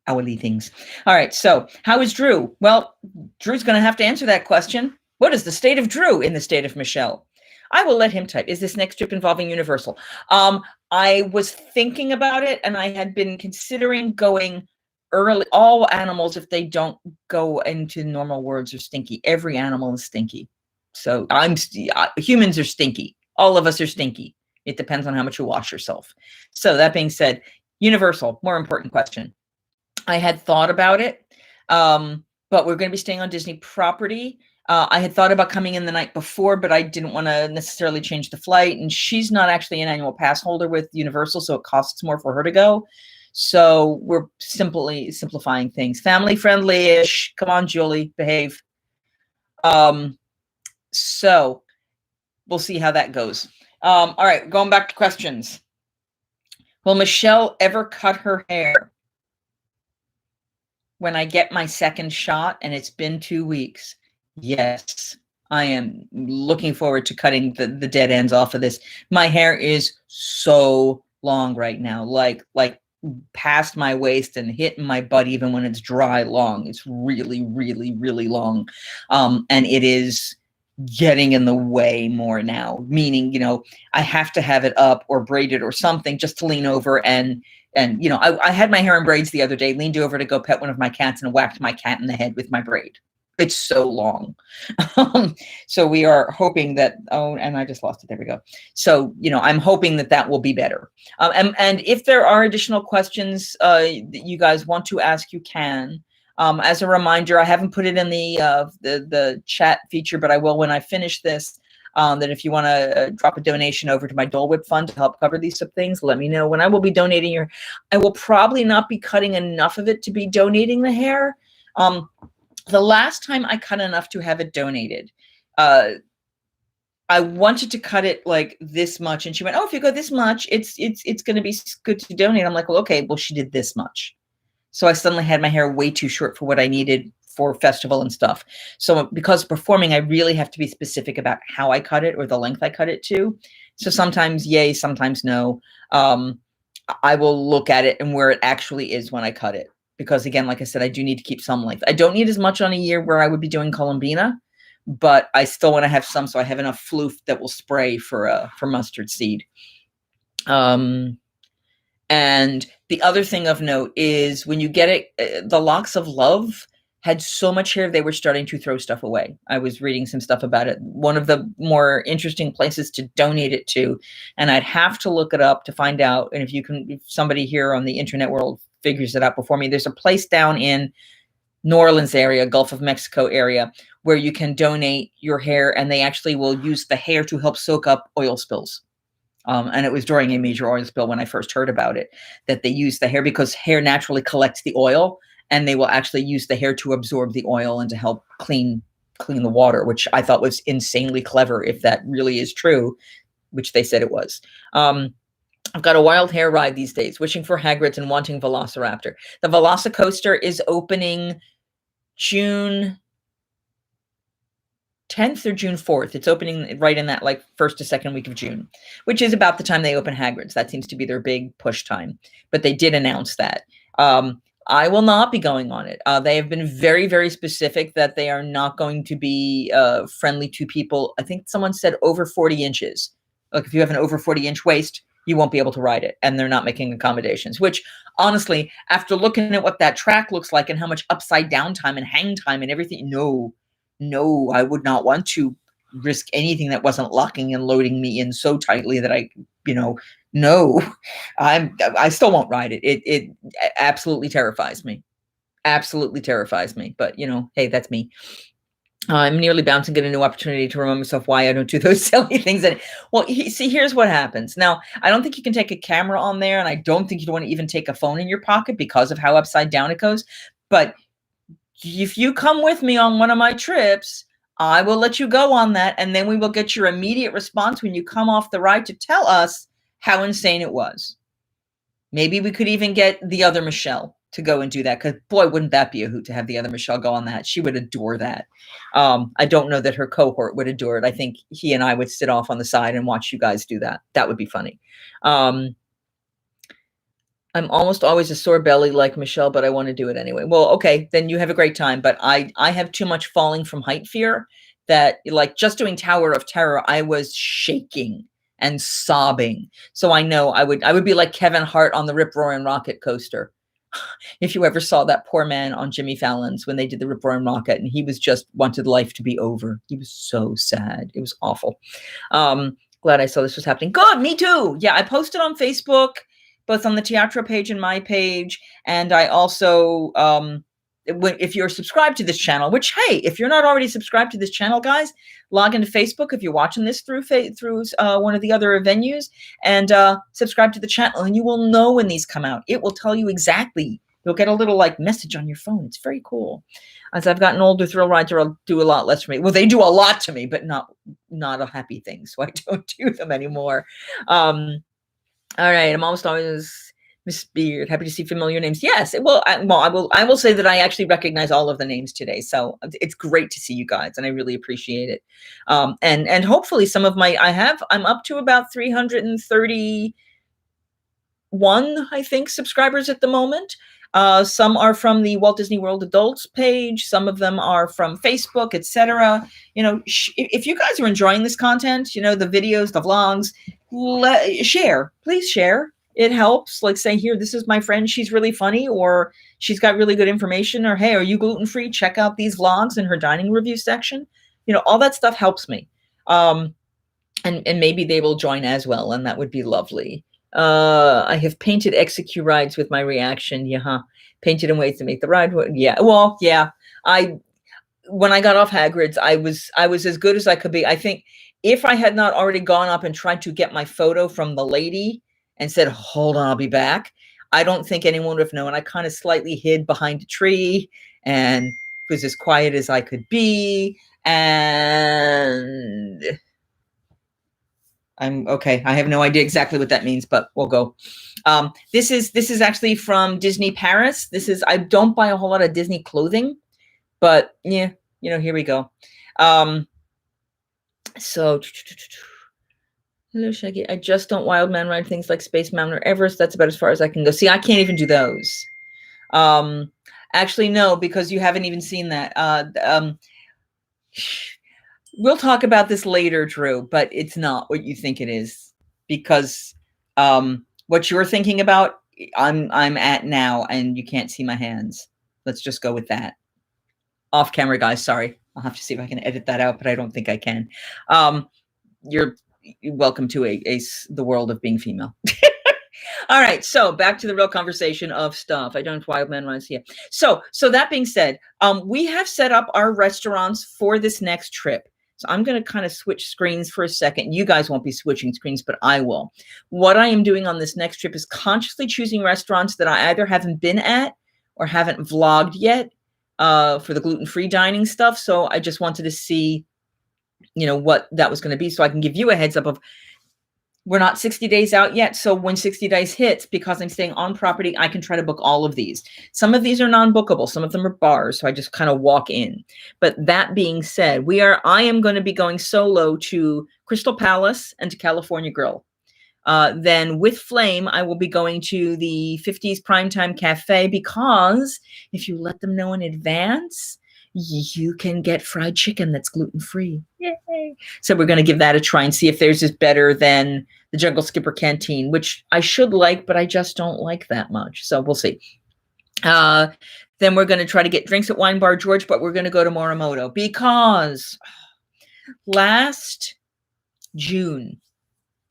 A: owly things. All right, so how is Drew? Well, Drew's going to have to answer that question. What is the state of Drew in the state of Michele? I will let him type. Is this next trip involving Universal? I was thinking about it, and I had been considering going early. All animals, if they don't go into normal words, are stinky. Every animal is stinky. So humans are stinky. All of us are stinky. It depends on how much you wash yourself. So that being said, Universal, more important question. I had thought about it, but we're going to be staying on Disney property. I had thought about coming in the night before, but I didn't want to necessarily change the flight. And she's not actually an annual pass holder with Universal, so it costs more for her to go. So we're simply simplifying things. Family friendly-ish. Come on, Julie, behave. So we'll see how that goes. All right, going back to questions. Will Michele ever cut her hair when I get my second shot? And it's been 2 weeks. Yes, I am looking forward to cutting the dead ends off of this. My hair is so long right now, like past my waist and hitting my butt even when it's dry long. It's really, really, really long. And it is getting in the way more now, meaning, you know, I have to have it up or braided or something just to lean over and you know, I had my hair in braids the other day, leaned over to go pet one of my cats and whacked my cat in the head with my braid. It's so long. So we are hoping that, oh, and I just lost it. There we go. So, you know, I'm hoping that will be better. And if there are additional questions that you guys want to ask, you can. As a reminder, I haven't put it in the chat feature, but I will when I finish this. That if you want to drop a donation over to my Dole Whip fund to help cover these things, let me know. When I will be donating I will probably not be cutting enough of it to be donating the hair. The last time I cut enough to have it donated, I wanted to cut it like this much, and she went, "Oh, if you go this much, it's going to be good to donate." I'm like, "Well, okay." Well, she did this much, so I suddenly had my hair way too short for what I needed for festival and stuff. So because performing, I really have to be specific about how I cut it or the length I cut it to. So sometimes yay, sometimes no. I will look at it and where it actually is when I cut it. Because again, like I said, I do need to keep some length. I don't need as much on a year where I would be doing Columbina, but I still want to have some, so I have enough floof that will spray for mustard seed. And the other thing of note is when you get it, the Locks of Love, had so much hair they were starting to throw stuff away. I was reading some stuff about it. One of the more interesting places to donate it to, and I'd have to look it up to find out. And if somebody here on the internet world figures it out before me, there's a place down in New Orleans area, Gulf of Mexico area, where you can donate your hair, and they actually will use the hair to help soak up oil spills. And it was during a major oil spill when I first heard about it, that they use the hair because hair naturally collects the oil, and they will actually use the hair to absorb the oil and to help clean the water, which I thought was insanely clever if that really is true, which they said it was. I've got a wild hair ride these days, wishing for Hagrid's and wanting Velociraptor. The Velocicoaster is opening June 10th or June 4th. It's opening right in that like first to second week of June, which is about the time they open Hagrid's. That seems to be their big push time, but they did announce that. I will not be going on it. They have been very, very specific that they are not going to be friendly to people. I think someone said over 40 inches. Like if you have an over 40-inch waist, you won't be able to ride it. And they're not making accommodations, which honestly, after looking at what that track looks like and how much upside down time and hang time and everything, no, I would not want to risk anything that wasn't locking and loading me in so tightly that no, I still won't ride it. It absolutely terrifies me. Absolutely terrifies me. But hey, that's me. I'm nearly bound to get a new opportunity to remind myself why I don't do those silly things. Well, see, here's what happens. Now, I don't think you can take a camera on there, and I don't think you want to even take a phone in your pocket because of how upside down it goes. But if you come with me on one of my trips, I will let you go on that, and then we will get your immediate response when you come off the ride to tell us how insane it was. Maybe we could even get the other Michele to go and do that, because boy, wouldn't that be a hoot to have the other Michele go on that. She would adore that. I don't know that her cohort would adore it. I think he and I would sit off on the side and watch you guys do that. That would be funny. I'm almost always a sore belly like Michele, but I want to do it anyway. Well, okay, then you have a great time. But I have too much falling from height fear that, like, just doing Tower of Terror, I was shaking and sobbing. So I know I would be like Kevin Hart on the Rip Roaring Rocket coaster. If you ever saw that poor man on Jimmy Fallon's when they did the Rip Roaring Rocket, and he was just wanted life to be over. He was so sad. It was awful. Glad I saw this was happening. Good, me too. Yeah, I posted on Facebook, both on the Teatro page and my page. And I also, if you're subscribed to this channel, which, hey, if you're not already subscribed to this channel, guys, log into Facebook if you're watching this through one of the other venues, and subscribe to the channel, and you will know when these come out. It will tell you exactly. You'll get a little like message on your phone. It's very cool. As I've gotten older, thrill rides do a lot less for me. Well, they do a lot to me, but not a happy thing. So I don't do them anymore. All right, I'm almost always Miss Beard. Happy to see familiar names. Yes, I will say that I actually recognize all of the names today. So it's great to see you guys, and I really appreciate it. And hopefully some of I'm up to about 331, I think, subscribers at the moment. Some are from the Walt Disney World Adults page. Some of them are from Facebook, etc. If you guys are enjoying this content, the videos, the vlogs, share. Please share. It helps. Like, say, here, this is my friend. She's really funny, or she's got really good information, or hey, are you gluten-free? Check out these vlogs in her dining review section. All that stuff helps me. And maybe they will join as well, and that would be lovely. I have painted execute rides with my reaction. Yeah, painted in ways to make the ride. Yeah, well, yeah. When I got off Hagrid's, I was as good as I could be. I think if I had not already gone up and tried to get my photo from the lady and said, "Hold on, I'll be back," I don't think anyone would have known. I kind of slightly hid behind a tree and was as quiet as I could be. And I'm okay. I have no idea exactly what that means, but we'll go. This is actually from Disney Paris. I don't buy a whole lot of Disney clothing, but yeah, here we go. So hello, Shaggy. I just don't wild man ride things like Space Mountain or Everest. That's about as far as I can go. See, I can't even do those. Actually, no, because you haven't even seen that. We'll talk about this later, Drew, but it's not what you think it is, because what you're thinking about, I'm at now, and you can't see my hands. Let's just go with that. off camera, guys. Sorry. I'll have to see if I can edit that out, but I don't think I can. You're welcome to the world of being female. All right, so back to the real conversation of stuff. I don't wild man runs here. So that being said, we have set up our restaurants for this next trip. So I'm going to kind of switch screens for a second. You guys won't be switching screens, but I will. What I am doing on this next trip is consciously choosing restaurants that I either haven't been at or haven't vlogged yet for the gluten-free dining stuff. So I just wanted to see, what that was going to be, so I can give you a heads up of, we're not 60 days out yet. So when 60 days hits, because I'm staying on property, I can try to book all of these. Some of these are non-bookable. Some of them are bars. So I just kind of walk in. But that being said, I am going to be going solo to Crystal Palace and to California Grill. Then with Flame, I will be going to the 50s Primetime Cafe, because if you let them know in advance, you can get fried chicken that's gluten-free. Yay! So we're going to give that a try and see if theirs is better than the Jungle Skipper Canteen, which I should like, but I just don't like that much. So we'll see. Then we're going to try to get drinks at Wine Bar George, but we're going to go to Morimoto because last June,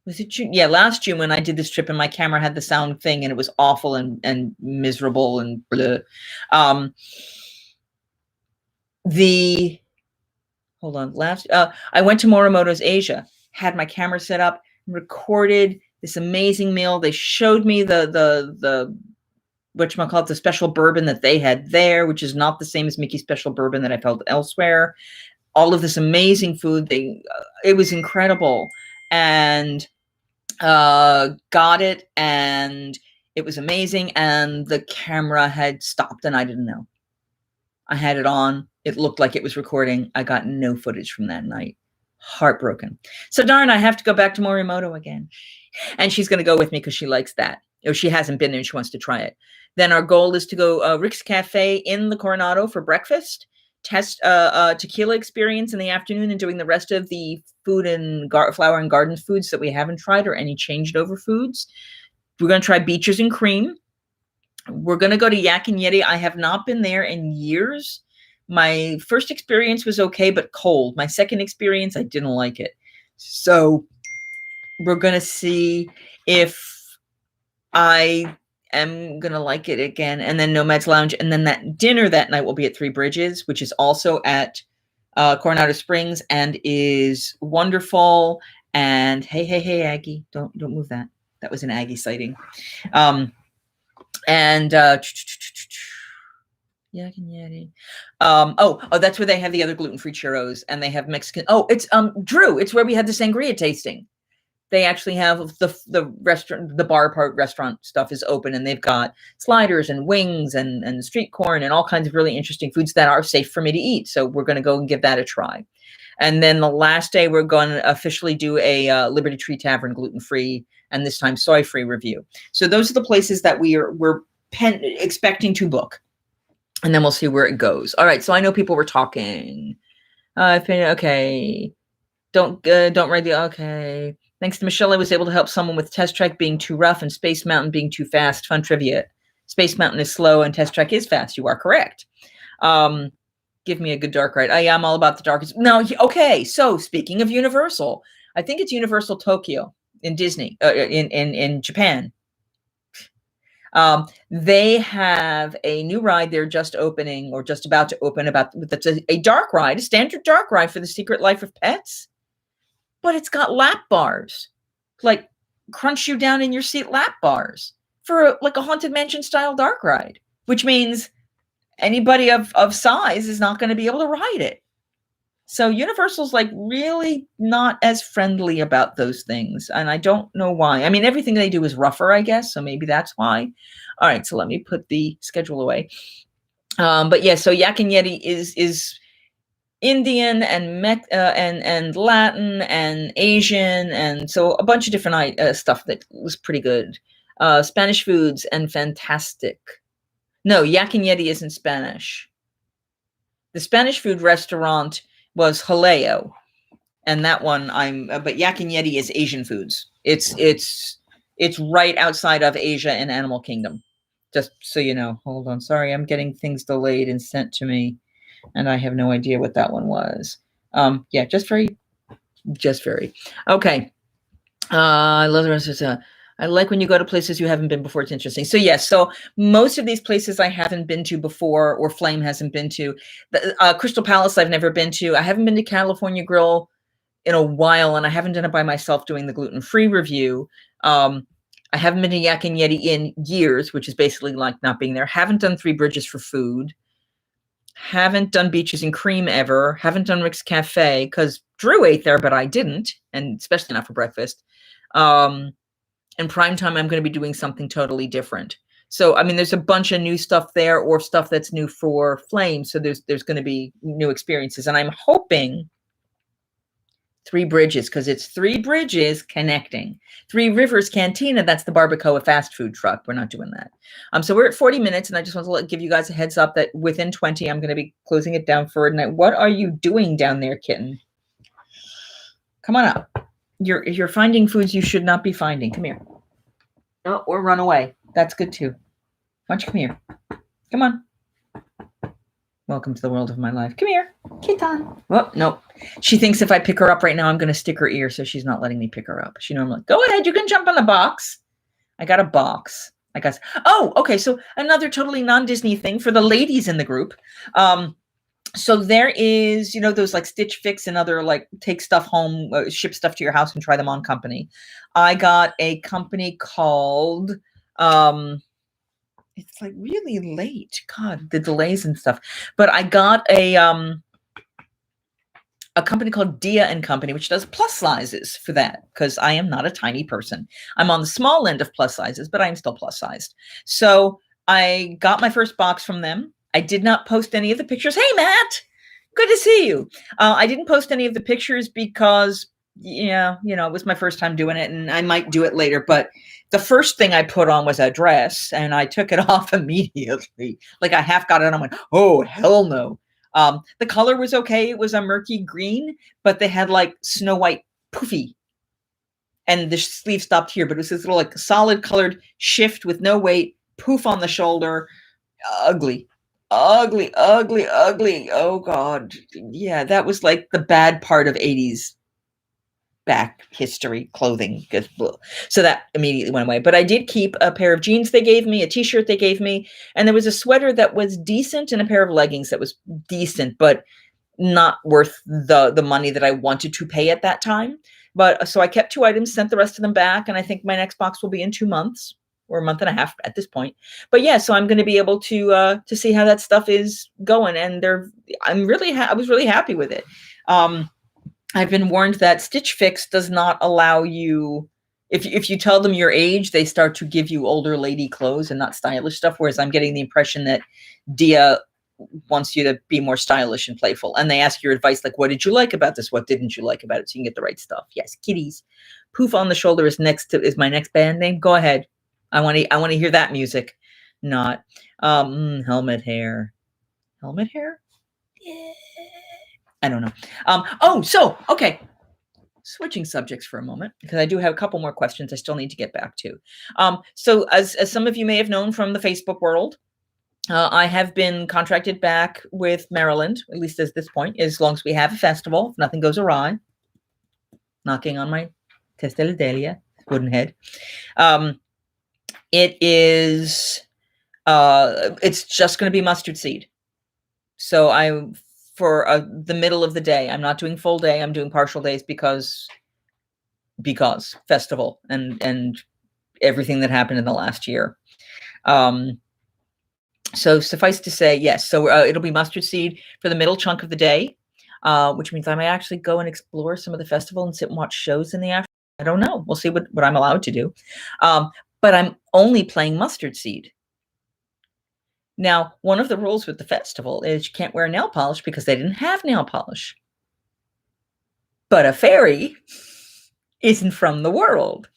A: was it June? Yeah, last June when I did this trip and my camera had the sound thing and it was awful and miserable and blah. I went to Morimoto's Asia, had my camera set up, recorded this amazing meal. They showed me the whatchamacallit, the special bourbon that they had there, which is not the same as Mickey's special bourbon that I've held elsewhere. All of this amazing food. It was incredible, and got it, and it was amazing. And the camera had stopped, and I didn't know. I had it on. It looked like it was recording. I got no footage from that night. Heartbroken. So darn, I have to go back to Morimoto again. And she's going to go with me because she likes that. Or she hasn't been there and she wants to try it. Then our goal is to go Rick's Cafe in the Coronado for breakfast, test tequila experience in the afternoon, and doing the rest of the food and flower and garden foods that we haven't tried, or any changed over foods. We're going to try Beaches and Cream. We're going to go to Yak and Yeti. I have not been there in years. My first experience was okay, but cold. My second experience, I didn't like it. So we're going to see if I am going to like it again. And then Nomad's Lounge. And then that dinner that night will be at Three Bridges, which is also at Coronado Springs and is wonderful. And hey, Aggie, don't move that. That was an Aggie sighting. Yak and Yeti. Oh, that's where they have the other gluten-free churros, and they have Mexican. Oh, it's Drew. It's where we had the sangria tasting. They actually have the restaurant, the bar part restaurant stuff is open, and they've got sliders and wings and street corn and all kinds of really interesting foods that are safe for me to eat. So we're going to go and give that a try. And then the last day, we're going to officially do a Liberty Tree Tavern gluten-free and this time soy-free review. So those are the places that we're expecting to book. And then we'll see where it goes. All right. So I know people were talking. Okay. Don't write the okay. Thanks to Michele, I was able to help someone with Test Track being too rough and Space Mountain being too fast. Fun trivia. Space Mountain is slow and Test Track is fast. You are correct. Give me a good dark ride. I'm all about the darkest. No. Okay. So speaking of Universal, I think it's Universal Tokyo in Disney, in Japan. They have a new ride they're just opening or just about to open that's a dark ride, a standard dark ride for the Secret Life of Pets, but it's got lap bars, like crunch you down in your seat lap bars for like a Haunted Mansion style dark ride, which means anybody of size is not going to be able to ride it. So Universal's like really not as friendly about those things. And I don't know why. I mean, everything they do is rougher, I guess. So maybe that's why. All right. So let me put the schedule away. But yeah, so Yak and Yeti is Indian and Latin and Asian. And so a bunch of different stuff that was pretty good. Spanish foods and fantastic. No, Yak and Yeti isn't Spanish. The Spanish food restaurant was Haleo, and that one but Yak and Yeti is Asian foods. It's right outside of Asia and Animal Kingdom. Just so you know. Hold on, sorry, I'm getting things delayed and sent to me. And I have no idea what that one was. Yeah, just very. Okay. I love the rest of it. I like when you go to places you haven't been before. It's interesting. So yes, so most of these places I haven't been to before, or Flame hasn't been to. Crystal Palace I've never been to. I haven't been to California Grill in a while, and I haven't done it by myself doing the gluten-free review. I haven't been to Yak and Yeti in years, which is basically like not being there. Haven't done Three Bridges for food. Haven't done Beaches and Cream ever. Haven't done Rick's Cafe because Drew ate there, but I didn't, and especially not for breakfast. And Prime Time, I'm going to be doing something totally different. So, I mean, there's a bunch of new stuff there, or stuff that's new for Flame. So there's going to be new experiences, and I'm hoping Three Bridges, because it's Three Bridges connecting. Three Rivers Cantina, that's the Barbacoa fast food truck. We're not doing that. So we're at 40 minutes, and I just want to give you guys a heads up that within 20, I'm going to be closing it down for tonight. What are you doing down there, kitten? Come on up. You're finding foods you should not be finding. Come here. Oh, or run away. That's good too. Why don't you come here? Come on. Welcome to the world of my life. Come here. Kitten. Oh, no. She thinks if I pick her up right now, I'm going to stick her ear, so she's not letting me pick her up. She normally, go ahead, you can jump on the box. I got a box. I guess. Oh, okay. So another totally non-Disney thing for the ladies in the group. So there is, you know, those like Stitch Fix and other like take stuff home, ship stuff to your house and try them on company. I got a company called, it's like really late. God, the delays and stuff. But I got a company called Dia and Company, which does plus sizes for that, because I am not a tiny person. I'm on the small end of plus sizes, but I'm still plus sized. So I got my first box from them. I did not post any of the pictures. Hey, Matt, good to see you. I didn't post any of the pictures because, yeah, you know, it was my first time doing it, and I might do it later. But the first thing I put on was a dress, and I took it off immediately. Like I half got it on. I went, oh, hell no. The color was okay. It was a murky green, but they had like Snow White poofy. And the sleeve stopped here, but it was this little like solid colored shift with no weight, poof on the shoulder. Ugly. Ugly, ugly, ugly. Oh God. Yeah, that was like the bad part of 80s back history clothing. So that immediately went away. But I did keep a pair of jeans they gave me, a t-shirt they gave me, and there was a sweater that was decent and a pair of leggings that was decent, but not worth the money that I wanted to pay at that time. But so I kept 2 items, sent the rest of them back, and I think my next box will be in 2 months. Or a month and a half at this point. But yeah, so I'm going to be able to see how that stuff is going. And I was really happy with it. I've been warned that Stitch Fix does not allow you, if you tell them your age, they start to give you older lady clothes and not stylish stuff. Whereas I'm getting the impression that Dia wants you to be more stylish and playful. And they ask your advice, like, what did you like about this? What didn't you like about it? So you can get the right stuff. Yes, kitties. Poof on the shoulder is my next band name. Go ahead. I want to hear that music. Not helmet hair. Helmet hair? Yeah. I don't know. Okay. Switching subjects for a moment, because I do have a couple more questions I still need to get back to. So as some of you may have known from the Facebook world, I have been contracted back with Maryland, at least at this point, as long as we have a festival, if nothing goes awry. Knocking on my testella wooden head. It is, it's just going to be mustard seed. So for the middle of the day, I'm not doing full day. I'm doing partial days because festival and everything that happened in the last year. So suffice to say, yes. So it'll be mustard seed for the middle chunk of the day, which means I may actually go and explore some of the festival and sit and watch shows in the afternoon. I don't know. We'll see what I'm allowed to do. But I'm only playing mustard seed. Now, one of the rules with the festival is you can't wear nail polish because they didn't have nail polish. But a fairy isn't from the world.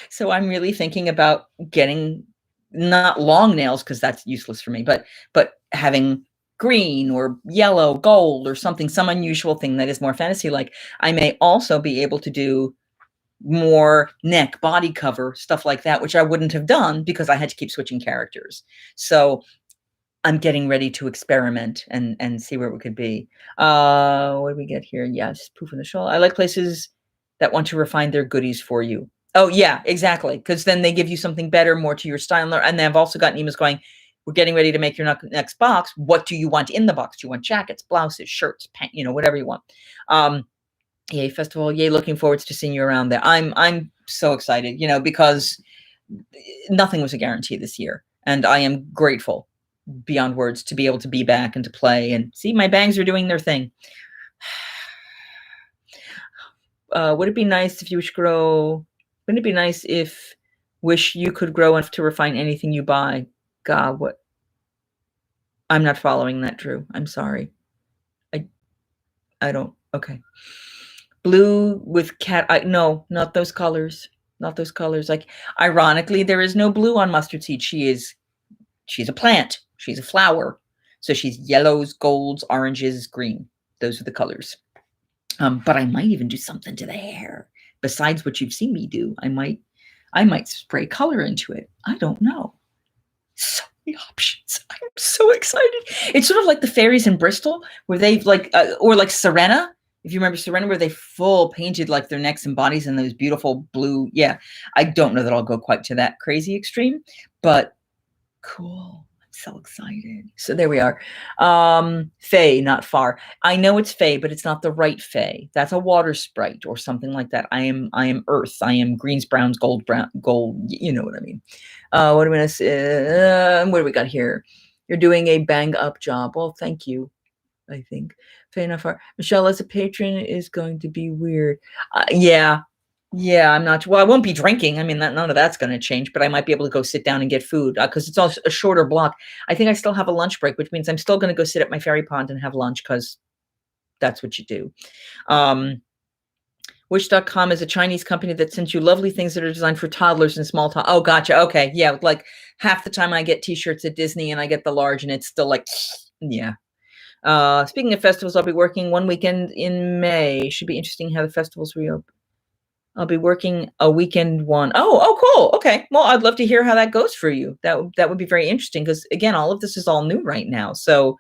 A: So I'm really thinking about getting not long nails, because that's useless for me, but having green or yellow, gold, or something, some unusual thing that is more fantasy-like. I may also be able to do more neck, body cover, stuff like that, which I wouldn't have done because I had to keep switching characters. So I'm getting ready to experiment and see where it could be. What do we get here? Yes, poof in the show. I like places that want to refine their goodies for you. Oh yeah, exactly. Because then they give you something better, more to your style. And then I've also gotten emails going, we're getting ready to make your next box. What do you want in the box? Do you want jackets, blouses, shirts, pants, whatever you want? Yay festival. Yay, looking forward to seeing you around there. I'm so excited, because nothing was a guarantee this year. And I am grateful beyond words to be able to be back and to play and see my bangs are doing their thing. Would it be nice if you wish grow? Wouldn't it be nice if wish you could grow enough to refine anything you buy? God, what? I'm not following that, Drew. I'm sorry. I don't. Okay. Blue with cat. No, not those colors. Not those colors. Like, ironically, there is no blue on mustard seed. She's a plant. She's a flower. So she's yellows, golds, oranges, green. Those are the colors. But I might even do something to the hair besides what you've seen me do. I might spray color into it. I don't know. So many options. I'm so excited. It's sort of like the fairies in Bristol where they've or like Serena. If you remember Serena, where they full painted like their necks and bodies in those beautiful blue. Yeah, I don't know that I'll go quite to that crazy extreme, but cool. So excited. So there we are. Fae, not far. I know it's Fae, but it's not the right Fae. That's a water sprite or something like that. I am Earth. I am greens, browns, gold. You know what I mean. What do we say? What do we got here? You're doing a bang up job. Well, thank you. I think Fae, not far. Michele as a patron is going to be weird. Yeah. Yeah, I'm not. Well, I won't be drinking. I mean, none of that's going to change, but I might be able to go sit down and get food because it's also a shorter block. I think I still have a lunch break, which means I'm still going to go sit at my fairy pond and have lunch because that's what you do. Wish.com is a Chinese company that sends you lovely things that are designed for toddlers and small toddlers. Oh, gotcha. Okay. Yeah. Like half the time I get t-shirts at Disney and I get the large and it's still like, yeah. Speaking of festivals, I'll be working one weekend in May. Should be interesting how the festivals reopen. I'll be working a weekend one. Oh, cool. Okay. Well, I'd love to hear how that goes for you. That would be very interesting because again, all of this is all new right now. So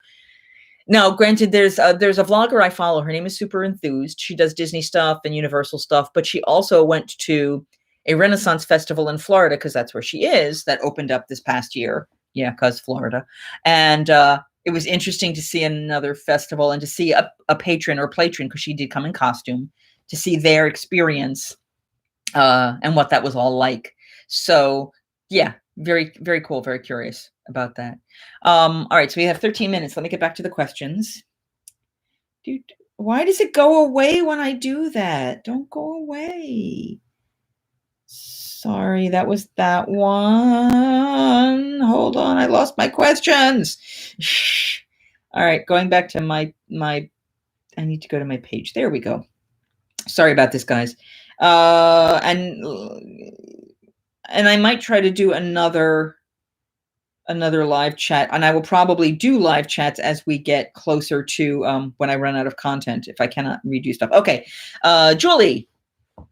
A: now, granted, there's a vlogger I follow. Her name is Super Enthused. She does Disney stuff and Universal stuff, but she also went to a Renaissance festival in Florida because that's where she is. That opened up this past year. Yeah, because Florida, and it was interesting to see another festival and to see a patron or patron because she did come in costume to see their experience. And what that was all like. So yeah, very, very cool. Very curious about that. All right. So we have 13 minutes. Let me get back to the questions. Dude, why does it go away when I do that? Don't go away. Sorry, that was that one. Hold on. I lost my questions. Shh. All right. Going back to my, I need to go to my page. There we go. Sorry about this, guys. And I might try to do another live chat, and I will probably do live chats as we get closer to when I run out of content, if I cannot redo stuff. Okay. Julie,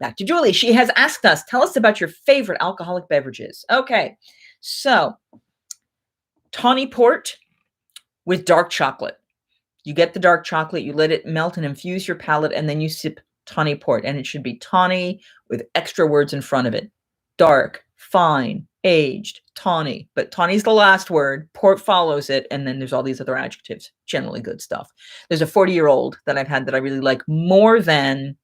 A: back to Julie. She has asked us, tell us about your favorite alcoholic beverages. Okay. So tawny port with dark chocolate. You get the dark chocolate, you let it melt and infuse your palate, and then you sip tawny port, and it should be tawny with extra words in front of it. Dark, fine, aged, tawny. But tawny's the last word. Port follows it, and then there's all these other adjectives. Generally good stuff. There's a 40-year-old that I've had that I really like more than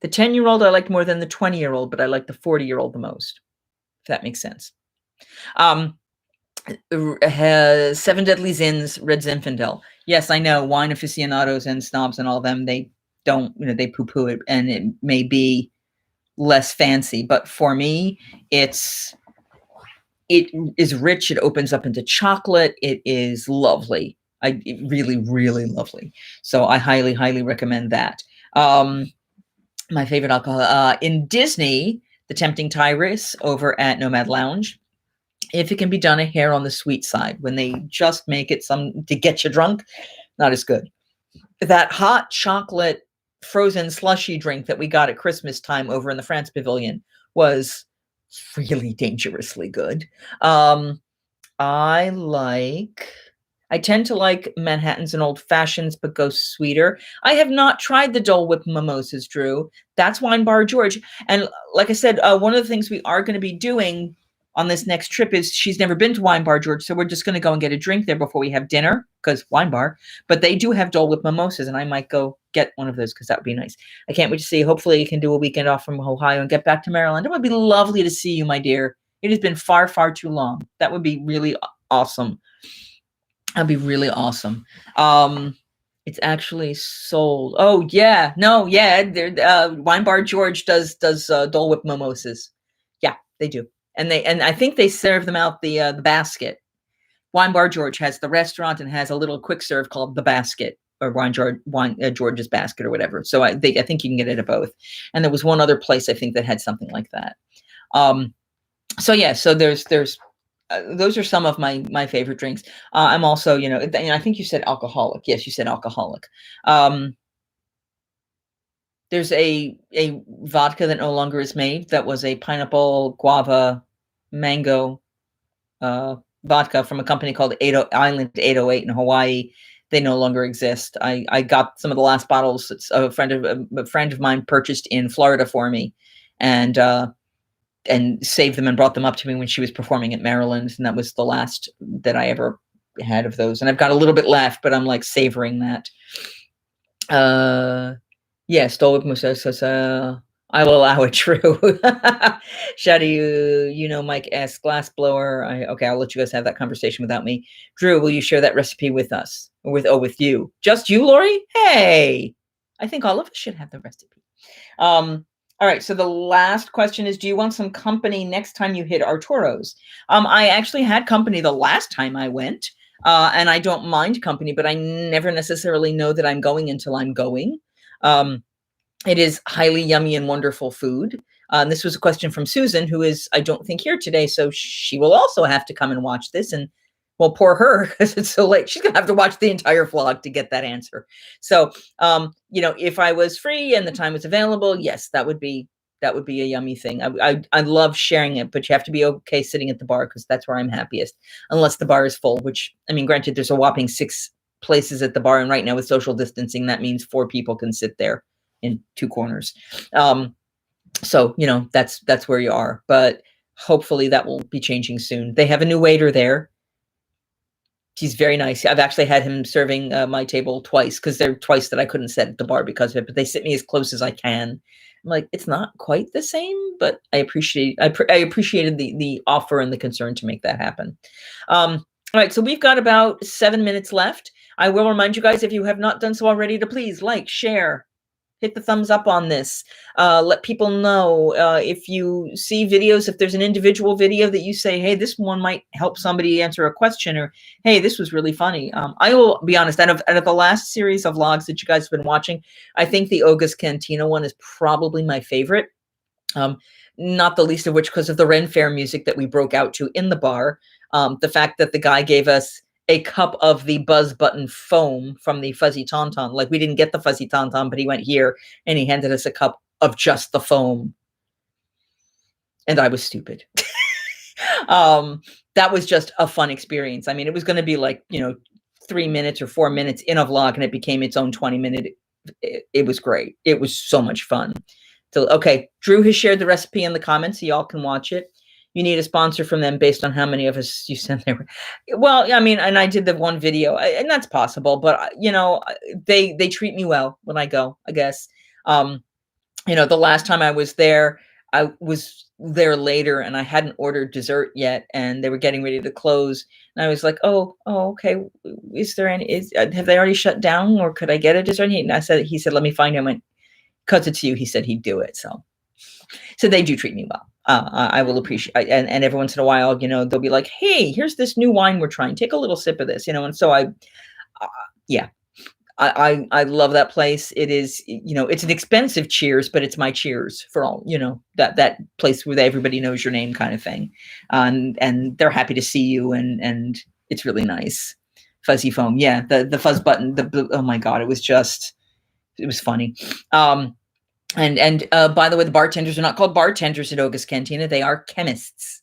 A: the 10-year-old. I liked more than the 20-year-old, but I like the 40-year-old the most, if that makes sense. Seven Deadly Sins, Red Zinfandel. Yes, I know wine aficionados and snobs and all of them, they don't, they poo-poo it, and it may be less fancy, but for me, it is rich. It opens up into chocolate. It is lovely. Really, really lovely. So I highly, highly recommend that. My favorite alcohol in Disney, the Tempting Tigress over at Nomad Lounge. If it can be done a hair on the sweet side, when they just make it some to get you drunk, not as good. That hot chocolate frozen slushy drink that we got at Christmas time over in the France Pavilion was really dangerously good. I tend to like Manhattans and old fashions, but go sweeter. I have not tried the Dole Whip mimosas, Drew. That's Wine Bar George. And like I said, one of the things we are going to be doing on this next trip is she's never been to Wine Bar George, so we're just going to go and get a drink there before we have dinner, because wine bar. But they do have Dole Whip mimosas, and I might go get one of those because that would be nice. I can't wait to see. Hopefully, you can do a weekend off from Ohio and get back to Maryland. It would be lovely to see you, my dear. It has been far, far too long. That would be really awesome. That'd be really awesome. It's actually sold. Oh yeah, no, yeah. Wine Bar George does Dole Whip mimosas. Yeah, they do, and I think they serve them out the basket. Wine Bar George has the restaurant and has a little quick serve called the Basket, or George's Basket or whatever. So I think you can get it at both. And there was one other place I think that had something like that. So yeah, so there's those are some of my favorite drinks. I'm also, I think you said alcoholic. Yes, you said alcoholic. There's a vodka that no longer is made. That was a pineapple, guava, mango vodka from a company called Island 808 in Hawaii. They no longer exist. I got some of the last bottles. A friend of mine purchased in Florida for me, and saved them and brought them up to me when she was performing at Maryland. And that was the last that I ever had of those. And I've got a little bit left, but I'm like savoring that. Yes, Dole Whip Musa. I will allow it, true. Shadi, Mike S. Glassblower. Okay, I'll let you guys have that conversation without me. Drew, will you share that recipe with us? Or with you? Just you, Lori? Hey, I think all of us should have the recipe. All right, so the last question is, do you want some company next time you hit Arturo's? I actually had company the last time I went, and I don't mind company, but I never necessarily know that I'm going until I'm going. It is highly yummy and wonderful food. This was a question from Susan, who is, I don't think, here today, so she will also have to come and watch this. And well, poor her, because it's so late. She's going to have to watch the entire vlog to get that answer. So, if I was free and the time was available, yes, that would be a yummy thing. I love sharing it, but you have to be okay sitting at the bar, because that's where I'm happiest, unless the bar is full, which, I mean, granted, there's a whopping 6 places at the bar. And right now with social distancing, that means 4 people can sit there in 2 corners. So, that's where you are. But hopefully that will be changing soon. They have a new waiter there. He's very nice. I've actually had him serving my table twice, because there are twice that I couldn't sit at the bar because of it, but they sit me as close as I can. I'm like, it's not quite the same, but I appreciated the offer and the concern to make that happen. All right, so we've got about 7 minutes left. I will remind you guys, if you have not done so already, to please like, share, hit the thumbs up on this. Let people know if you see videos, if there's an individual video that you say, hey, this one might help somebody answer a question, or hey, this was really funny. I will be honest, out of the last series of vlogs that you guys have been watching, I think the Oga's Cantina one is probably my favorite. Not the least of which because of the Ren Fair music that we broke out to in the bar. The fact that the guy gave us a cup of the Buzz Button foam from the Fuzzy Tauntaun. Like, we didn't get the Fuzzy Tauntaun, but he went here and he handed us a cup of just the foam. And I was stupid. That was just a fun experience. I mean, it was going to be like, 3 minutes or 4 minutes in a vlog, and it became its own 20-minute. It was great. It was so much fun. So, okay, Drew has shared the recipe in the comments, so y'all can watch it. You need a sponsor from them based on how many of us you sent there. Well, I mean, and I did the one video, and that's possible, but they treat me well when I go, I guess. The last time I was there later, and I hadn't ordered dessert yet, and they were getting ready to close. And I was like, oh, okay. Is there have they already shut down, or could I get a dessert? And he said, let me find him. I went, because it's you, he said he'd do it. So they do treat me well. I will appreciate, and every once in a while, they'll be like, hey, here's this new wine we're trying. Take a little sip of this, and so I love that place. It is, it's an expensive Cheers, but it's my Cheers for all, that place where everybody knows your name kind of thing. And they're happy to see you, and it's really nice. Fuzzy foam. Yeah. The fuzz button, oh my God, it was funny. And by the way, the bartenders are not called bartenders at Oga's Cantina. They are chemists.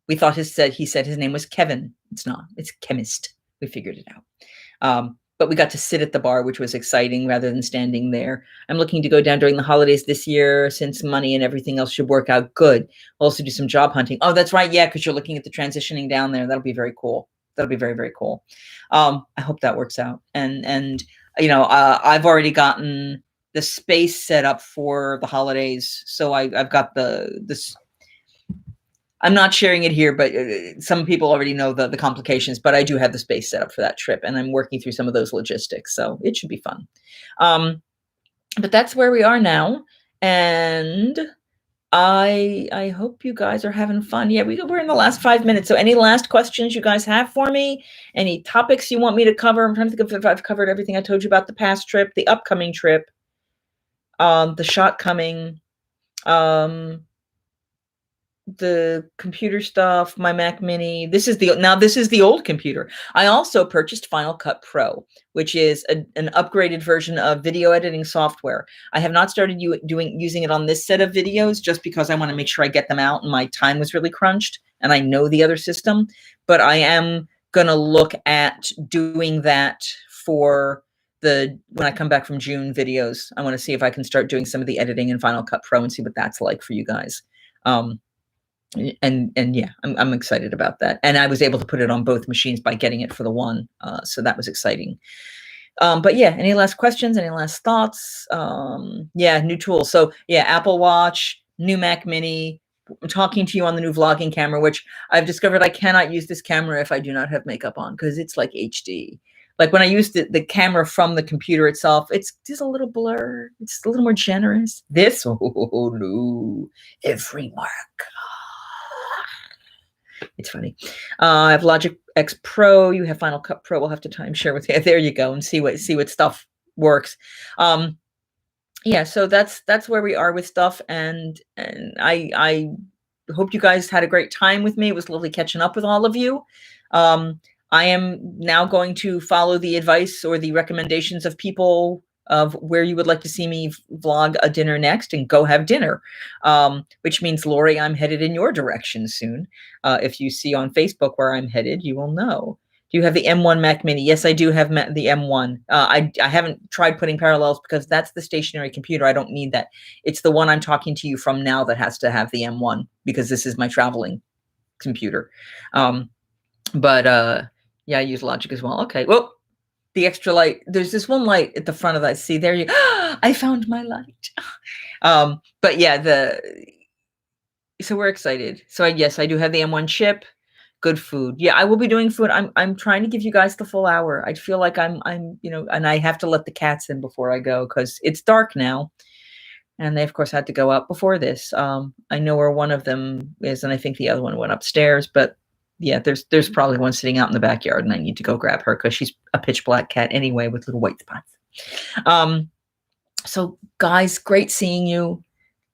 A: We thought he said his name was Kevin. It's not. It's chemist. We figured it out. But we got to sit at the bar, which was exciting rather than standing there. I'm looking to go down during the holidays this year since money and everything else should work out good. We'll also do some job hunting. Oh, that's right. Yeah, because you're looking at the transitioning down there. That'll be very cool. That'll be very, very cool. I hope that works out. And you know, I've already gotten the space set up for the holidays. So I've got this. I'm not sharing it here, but some people already know the complications, but I do have the space set up for that trip, and I'm working through some of those logistics, so it should be fun. But that's where we are now, and I hope you guys are having fun. Yeah, we're in the last 5 minutes, so any last questions you guys have for me? Any topics you want me to cover? I'm trying to think if I've covered everything I told you about the past trip, the upcoming trip, the shot coming, the computer stuff, my Mac Mini. This is the old computer. I also purchased Final Cut Pro, which is an upgraded version of video editing software. I have not started using it on this set of videos just because I want to make sure I get them out, and my time was really crunched, and I know the other system, but I am going to look at doing that for when I come back from June videos. I want to see if I can start doing some of the editing in Final Cut Pro and see what that's like for you guys. And yeah, I'm excited about that. And I was able to put it on both machines by getting it for the one. So that was exciting. But yeah, any last questions? Any last thoughts? Yeah, new tools. So yeah, Apple Watch, new Mac Mini. I'm talking to you on the new vlogging camera, which I've discovered I cannot use this camera if I do not have makeup on because it's like HD. Like when I use the camera from the computer itself, it's just a little blur. It's a little more generous. This, oh no, every mark. It's funny. I have Logic X Pro. You have Final Cut Pro. We'll have to timeshare with you. There you go, and see what stuff works. Yeah, so that's where we are with stuff, and I hope you guys had a great time with me. It was lovely catching up with all of you. I am now going to follow the advice or the recommendations of people of where you would like to see me vlog a dinner next and go have dinner, which means, Lori, I'm headed in your direction soon. If you see on Facebook where I'm headed, you will know. Do you have the M1 Mac Mini? Yes, I do have the M1. I haven't tried putting parallels because that's the stationary computer. I don't need that. It's the one I'm talking to you from now that has to have the M1 because this is my traveling computer. But yeah, I use Logic as well. Okay, well, the extra light. There's this one light at the front of that. See, there you. I found my light. But yeah, so we're excited. So yes, I do have the M1 chip. Good food. Yeah, I will be doing food. I'm trying to give you guys the full hour. I feel like I'm and I have to let the cats in before I go because it's dark now, and they of course had to go out before this. I know where one of them is, and I think the other one went upstairs, but. Yeah, there's probably one sitting out in the backyard, and I need to go grab her because she's a pitch black cat anyway with little white spots. So guys, great seeing you.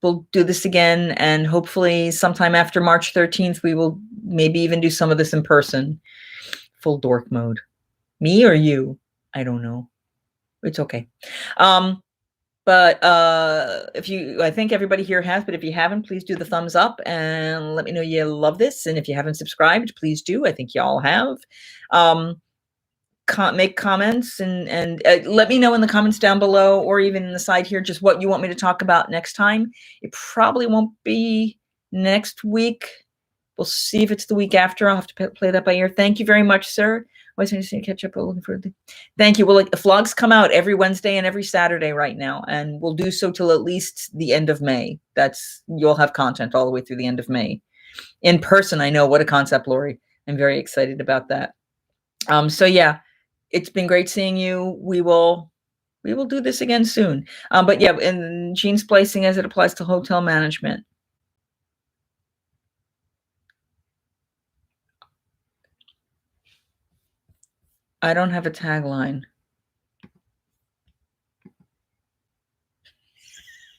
A: We'll do this again, and hopefully sometime after March 13th, we will maybe even do some of this in person. Full dork mode. Me or you? I don't know. It's okay. But I think everybody here has, but if you haven't, please do the thumbs up and let me know you love this. And if you haven't subscribed, please do. I think y'all have. Make comments and let me know in the comments down below or even in the side here just what you want me to talk about next time. It probably won't be next week. We'll see if it's the week after. I'll have to play that by ear. Thank you very much, sir. I just need to catch up. Looking for the. Thank you. Well, the vlogs come out every Wednesday and every Saturday right now, and we'll do so till at least the end of May. You'll have content all the way through the end of May. In person, I know, what a concept, Lori. I'm very excited about that. So yeah, it's been great seeing you. We will do this again soon. But yeah, in gene splicing as it applies to hotel management. I don't have a tagline.